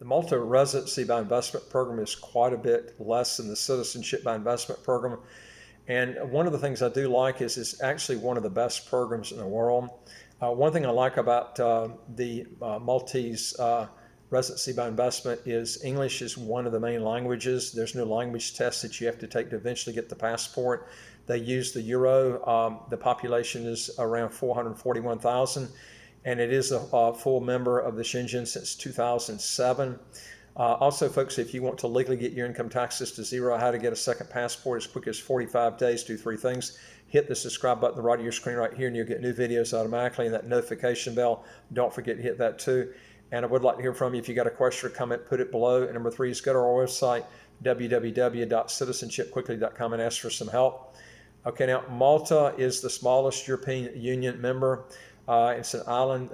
The Malta Residency by Investment program is quite a bit less than the Citizenship by Investment program. And one of the things I do like is it's actually one of the best programs in the world. One thing I like about the Maltese Residency by Investment is English is one of the main languages. There's no language test that you have to take to eventually get the passport. They use the euro. The population is around 441,000, and it is a full member of the Schengen since 2007. Also, folks, if you want to legally get your income taxes to zero, how to get a second passport as quick as 45 days, do 3 things. Hit the subscribe button on the right of your screen right here, and you'll get new videos automatically, and that notification bell, don't forget to hit that too. And I would like to hear from you. If you got a question or comment, put it below. And number 3 is go to our website, www.citizenshipquickly.com, and ask for some help. Okay, now Malta is the smallest European Union member. It's an island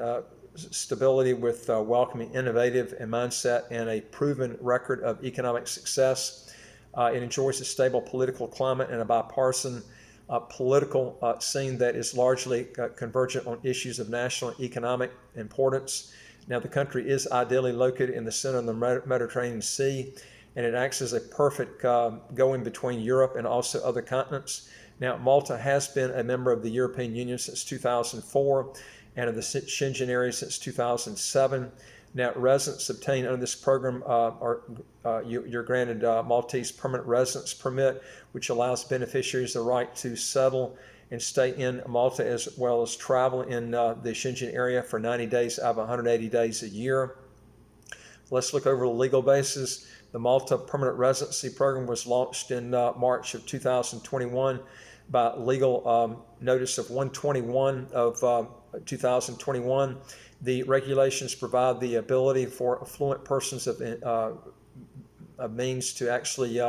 stability with welcoming, innovative and mindset, and a proven record of economic success. It enjoys a stable political climate and a bipartisan political scene that is largely convergent on issues of national and economic importance. Now, the country is ideally located in the center of the Mediterranean Sea, and it acts as a perfect going between Europe and also other continents. Now, Malta has been a member of the European Union since 2004 and of the Schengen area since 2007. Now, residents obtained under this program you're granted Maltese permanent residence permit, which allows beneficiaries the right to settle and stay in Malta as well as travel in the Schengen area for 90 days out of 180 days a year. Let's look over the legal basis. The Malta Permanent Residency Program was launched in March of 2021 by legal notice of 121 of 2021. The regulations provide the ability for affluent persons of means to actually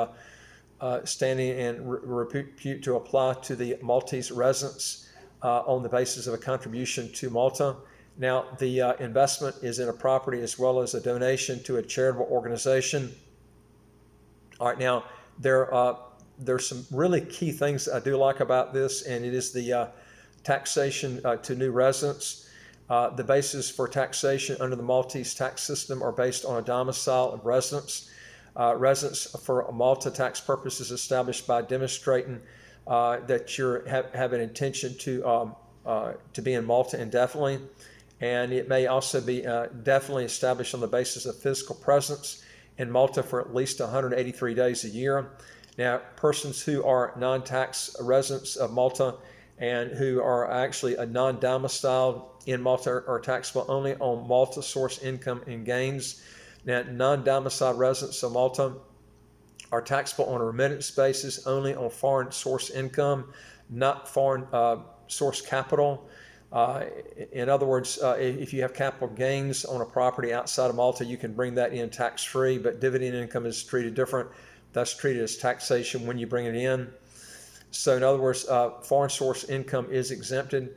standing and repute to apply to the Maltese residents on the basis of a contribution to Malta. Now, the investment is in a property as well as a donation to a charitable organization. All right, now there's some really key things I do like about this, and it is the taxation to new residents. The basis for taxation under the Maltese tax system are based on a domicile of residence. Residence for Malta tax purposes established by demonstrating that you have an intention to be in Malta indefinitely, and it may also be definitely established on the basis of physical presence in Malta for at least 183 days a year. Now, persons who are non-tax residents of Malta and who are actually a non-domiciled in Malta are taxable only on Malta source income and gains. Now, non-domiciled residents of Malta are taxable on a remittance basis only on foreign source income, not foreign source capital. In other words, if you have capital gains on a property outside of Malta, you can bring that in tax-free, but dividend income is treated different. That's treated as taxation when you bring it in. So in other words, foreign source income is exempted,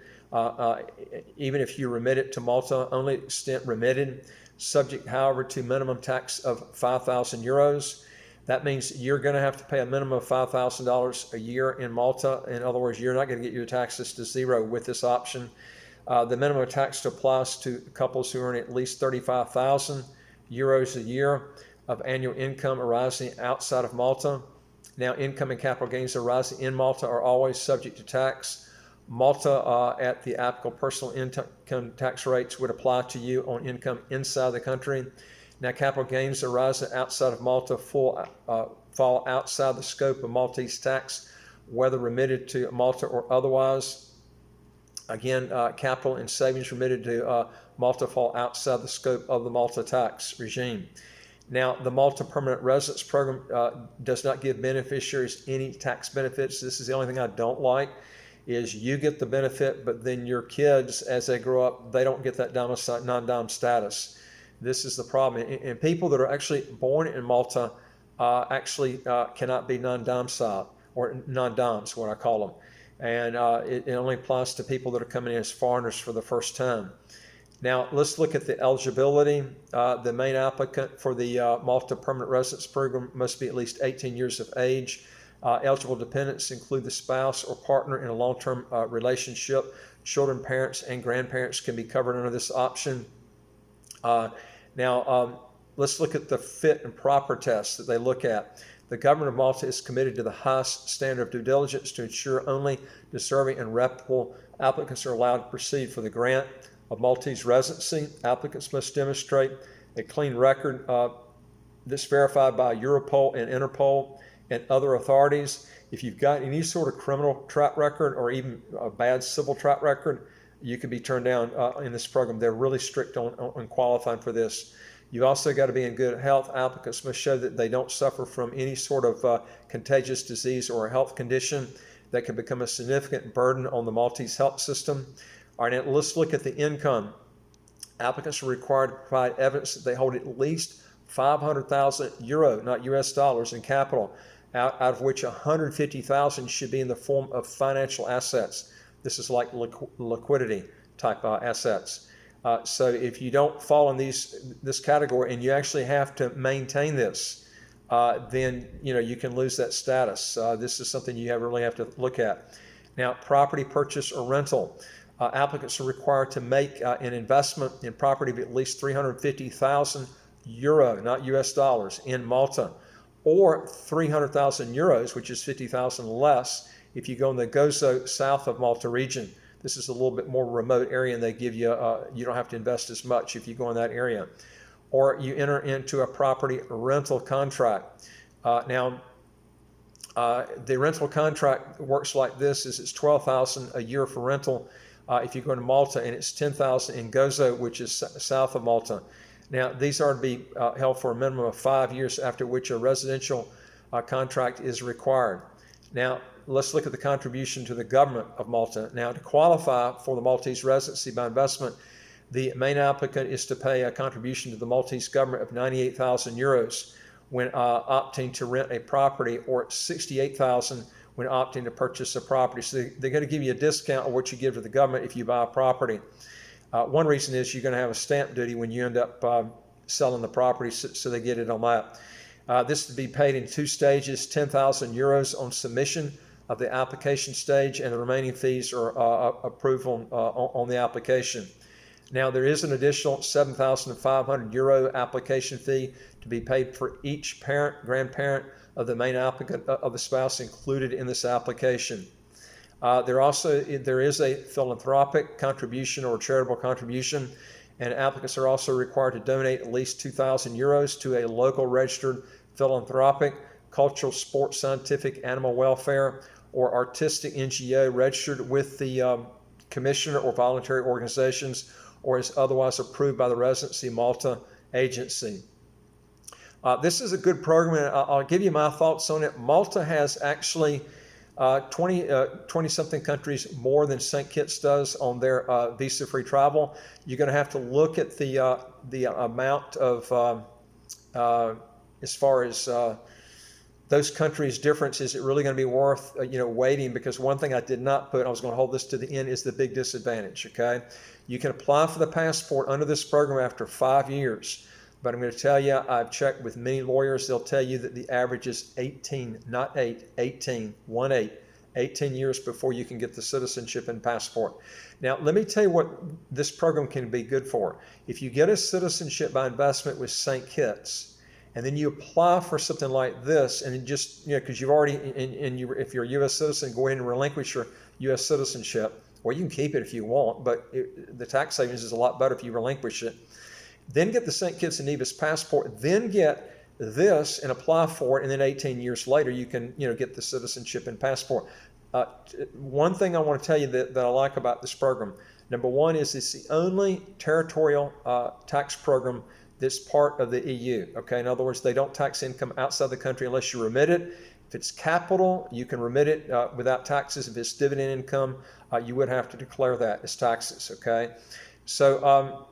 even if you remit it to Malta, only extent remitted, subject, however, to minimum tax of 5,000 euros. That means you're going to have to pay a minimum of $5,000 a year in Malta. In other words, you're not going to get your taxes to zero with this option. The minimum tax applies to couples who earn at least 35,000 euros a year of annual income arising outside of Malta. Now, income and capital gains arising in Malta are always subject to tax. Malta, at the applicable personal income tax rates, would apply to you on income inside the country. Now, capital gains arising outside of Malta fall outside the scope of Maltese tax, whether remitted to Malta or otherwise. Again, capital and savings remitted to Malta fall outside the scope of the Malta tax regime. Now, the Malta Permanent Residence Program does not give beneficiaries any tax benefits. This is the only thing I don't like, is you get the benefit, but then your kids, as they grow up, they don't get that non-dom status. This is the problem. And people that are actually born in Malta actually cannot be non-domiciled, or non-doms, what I call them. And it only applies to people that are coming in as foreigners for the first time. Now, let's look at the eligibility. The main applicant for the Malta Permanent Residence Program must be at least 18 years of age. Eligible dependents include the spouse or partner in a long-term relationship. Children, parents, and grandparents can be covered under this option. Now, let's look at the fit and proper tests that they look at. The government of Malta is committed to the highest standard of due diligence to ensure only deserving and reputable applicants are allowed to proceed for the grant of Maltese residency. Applicants must demonstrate a clean record that's verified by Europol and Interpol and other authorities. If you've got any sort of criminal track record or even a bad civil track record, you can be turned down in this program. They're really strict on qualifying for this. You also got to be in good health. Applicants must show that they don't suffer from any sort of contagious disease or a health condition that can become a significant burden on the Maltese health system. All right, now let's look at the income. Applicants are required to provide evidence that they hold at least 500,000 euro, not US dollars, in capital, out of which 150,000 should be in the form of financial assets. This is like liquidity type assets. So if you don't fall in this category and you actually have to maintain this, then you can lose that status. This is something you really have to look at. Now, property purchase or rental. Applicants are required to make an investment in property of at least 350,000 euro, not US dollars, in Malta, or 300,000 euros, which is 50,000 less if you go in the Gozo south of Malta region. This is a little bit more remote area, and they give you, you don't have to invest as much if you go in that area. Or you enter into a property rental contract. Now, the rental contract works like this: is it's 12,000 a year for rental if you go to Malta, and it's 10,000 in Gozo, which is south of Malta. Now, these are to be held for a minimum of 5 years, after which a residential contract is required. Now, let's look at the contribution to the government of Malta. Now, to qualify for the Maltese residency by investment, the main applicant is to pay a contribution to the Maltese government of 98,000 euros when opting to rent a property, or 68,000 when opting to purchase a property. So they're going to give you a discount on what you give to the government if you buy a property. One reason is you're going to have a stamp duty when you end up selling the property, so they get it on that. This to be paid in 2 stages, 10,000 euros on submission of the application stage, and the remaining fees are approval on the application. Now, there is an additional 7,500 euro application fee to be paid for each parent, grandparent of the main applicant of the spouse included in this application. There is a philanthropic contribution or charitable contribution, and applicants are also required to donate at least 2,000 euros to a local registered philanthropic, cultural, sports, scientific, animal welfare, or artistic NGO registered with the commissioner or voluntary organizations, or is otherwise approved by the Residency Malta agency. This is a good program, and I'll give you my thoughts on it. Malta has actually 20-something countries more than St. Kitts does on their visa-free travel. You're going to have to look at the amount of, as far as those countries' difference. Is it really going to be worth waiting? Because one thing I did not put, I was going to hold this to the end, is the big disadvantage. Okay, you can apply for the passport under this program after 5 years. But I'm going to tell you, I've checked with many lawyers. They'll tell you that the average is 18, not 8, 18, 18 years before you can get the citizenship and passport. Now, let me tell you what this program can be good for. If you get a citizenship by investment with St. Kitts, and then you apply for something like this, and just, because you've already, if you're a U.S. citizen, go ahead and relinquish your U.S. citizenship. Well, you can keep it if you want, but the tax savings is a lot better if you relinquish it. Then get the St. Kitts and Nevis passport, then get this and apply for it, and then 18 years later you can get the citizenship and passport. One thing I want to tell you that I like about this program, number one, is it's the only territorial tax program that's part of the EU. Okay, in other words, they don't tax income outside the country unless you remit it. If it's capital, you can remit it without taxes. If it's dividend income, you would have to declare that as taxes. Okay, so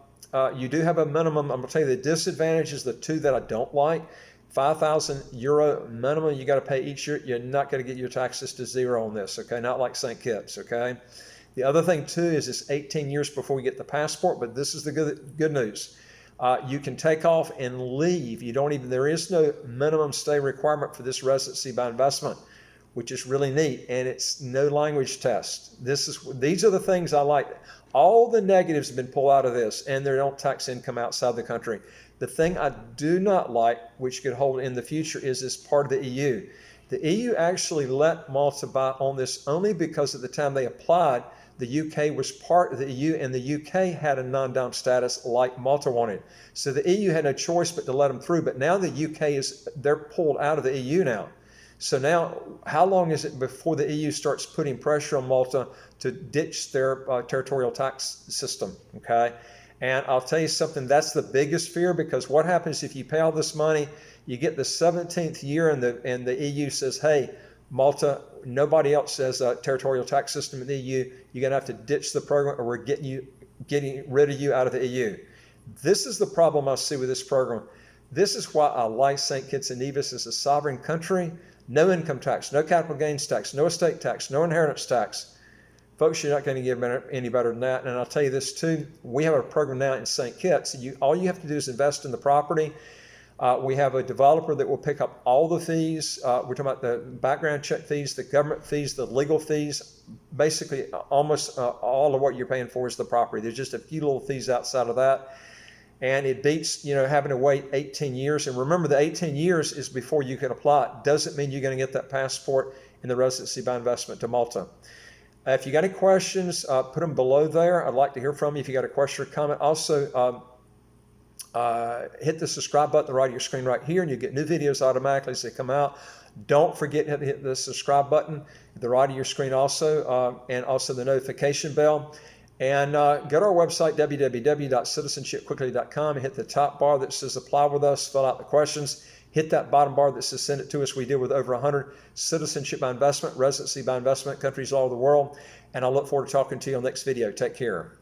you do have a minimum. I'm going to tell you the disadvantages, the two that I don't like. 5,000 euro minimum you got to pay each year. You're not going to get your taxes to zero on this, okay? Not like St. Kitts, okay? The other thing, too, is it's 18 years before we get the passport, but this is the good news. You can take off and leave. There is no minimum stay requirement for this residency by investment, which is really neat, and it's no language test. These are the things I like. All the negatives have been pulled out of this, and they don't tax income outside the country. The thing I do not like, which could hold in the future, is as part of the EU. The EU actually let Malta buy on this only because at the time they applied, the UK was part of the EU and the UK had a non-dom status like Malta wanted. So the EU had no choice but to let them through. But now the UK they're pulled out of the EU now. So now, how long is it before the EU starts putting pressure on Malta to ditch their territorial tax system? Okay. And I'll tell you something, that's the biggest fear, because what happens if you pay all this money, you get the 17th year and the EU says, hey, Malta, nobody else has a territorial tax system in the EU. You're going to have to ditch the program or we're getting rid of you out of the EU. This is the problem I see with this program. This is why I like St. Kitts and Nevis as a sovereign country. No income tax, no capital gains tax, no estate tax, no inheritance tax. Folks, you're not going to get any better than that. And I'll tell you this too, we have a program now in St. Kitts. All you have to do is invest in the property. We have a developer that will pick up all the fees. We're talking about the background check fees, the government fees, the legal fees. Basically, almost all of what you're paying for is the property. There's just a few little fees outside of that. And it beats, having to wait 18 years. And remember, the 18 years is before you can apply. It doesn't mean you're going to get that passport and the residency by investment to Malta. If you got any questions, put them below there. I'd like to hear from you if you got a question or comment. Also, hit the subscribe button on the right of your screen right here, and you get new videos automatically as they come out. Don't forget to hit the subscribe button at the right of your screen also, and also the notification bell. And go to our website, www.citizenshipquickly.com, and hit the top bar that says apply with us, fill out the questions. Hit that bottom bar that says send it to us. We deal with over 100 citizenship by investment, residency by investment countries all over the world. And I look forward to talking to you on the next video. Take care.